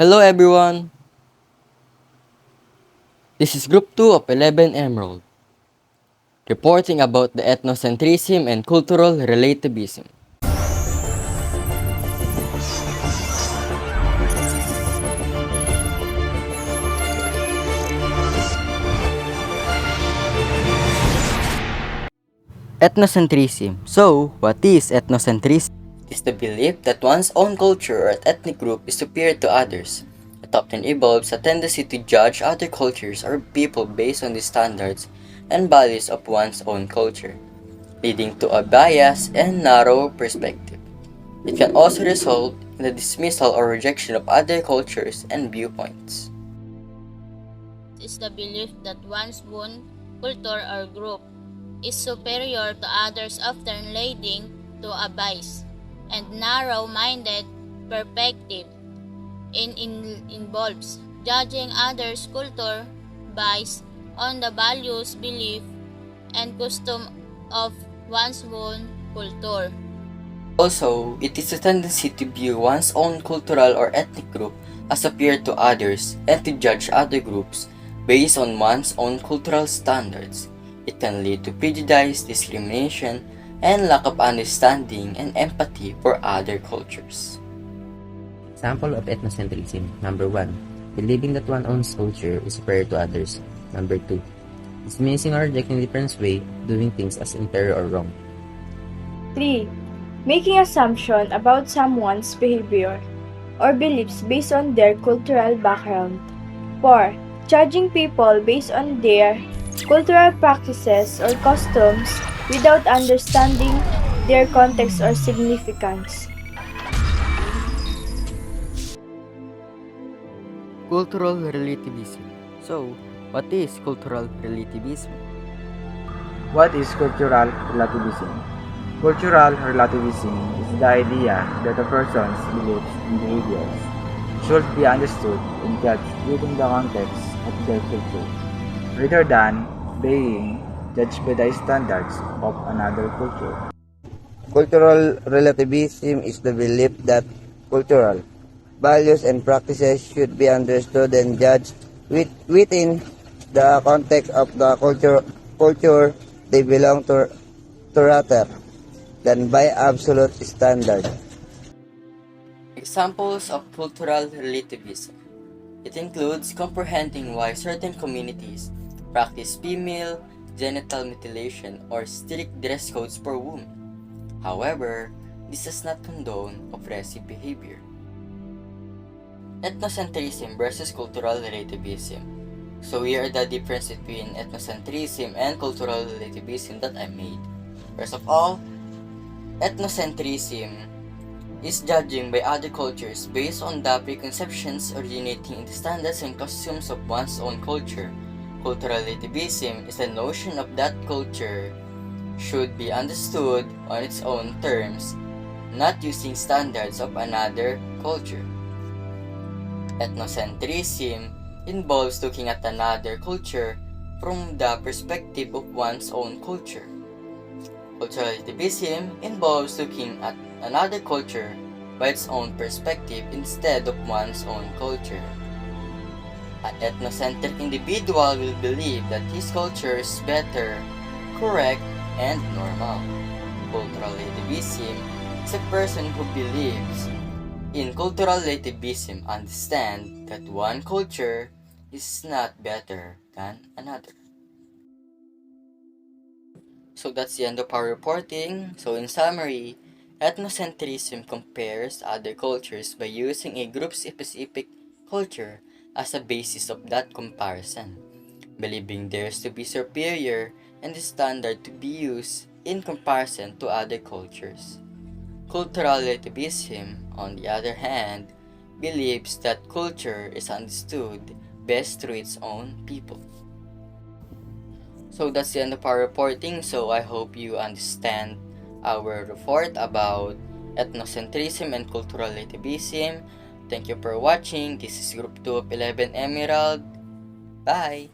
Hello everyone! This is Group 2 of 11 Emerald, reporting about the ethnocentrism and cultural relativism. Ethnocentrism. So, what is ethnocentrism? It is the belief that one's own culture or ethnic group is superior to others. It often involves a tendency to judge other cultures or people based on the standards and values of one's own culture, leading to a biased and narrow perspective. It can also result in the dismissal or rejection of other cultures and viewpoints. Is the belief that one's own culture or group is superior to others, often leading to a biased and narrow-minded perspective. It involves judging others' culture based on the values, belief, and custom of one's own culture. Also, it is a tendency to view one's own cultural or ethnic group as superior to others and to judge other groups based on one's own cultural standards. It can lead to prejudice, discrimination, and lack of understanding and empathy for other cultures. Example of ethnocentrism. Number 1. Believing that one's own culture is superior to others. Number 2. Dismissing or rejecting different way of doing things as inferior or wrong. 3. Making assumption about someone's behavior or beliefs based on their cultural background. 4. Judging people based on their cultural practices or customs without understanding their context or significance. Cultural relativism. So, what is cultural relativism? What is cultural relativism? Cultural relativism is the idea that a person's beliefs and behaviors should be understood and judged within the context of their culture, rather than being judged by the standards of another culture. Cultural relativism is the belief that cultural values and practices should be understood and judged within the context of the culture they belong to rather than by absolute standard. Examples of cultural relativism. It includes comprehending why certain communities practice female genital mutilation or strict dress codes for women. However, this does not condone oppressive behavior. Ethnocentrism versus cultural relativism. So here are the difference between ethnocentrism and cultural relativism that I made. First of all, ethnocentrism is judging by other cultures based on the preconceptions originating in the standards and customs of one's own culture. Cultural relativism is the notion of that culture should be understood on its own terms, not using standards of another culture. Ethnocentrism involves looking at another culture from the perspective of one's own culture. Cultural relativism involves looking at another culture by its own perspective instead of one's own culture. An ethnocentric individual will believe that his culture is better, correct, and normal. Cultural relativism is a person who believes in cultural relativism understand that one culture is not better than another. So that's the end of our reporting. So in summary, ethnocentrism compares other cultures by using a group-specific culture as a basis of that comparison, believing theirs to be superior and the standard to be used in comparison to other cultures. Cultural relativism, on the other hand, believes that culture is understood best through its own people. So that's the end of our reporting. So I hope you understand our report about ethnocentrism and cultural relativism. Thank you for watching. This is Group 2 of 11 Emerald. Bye!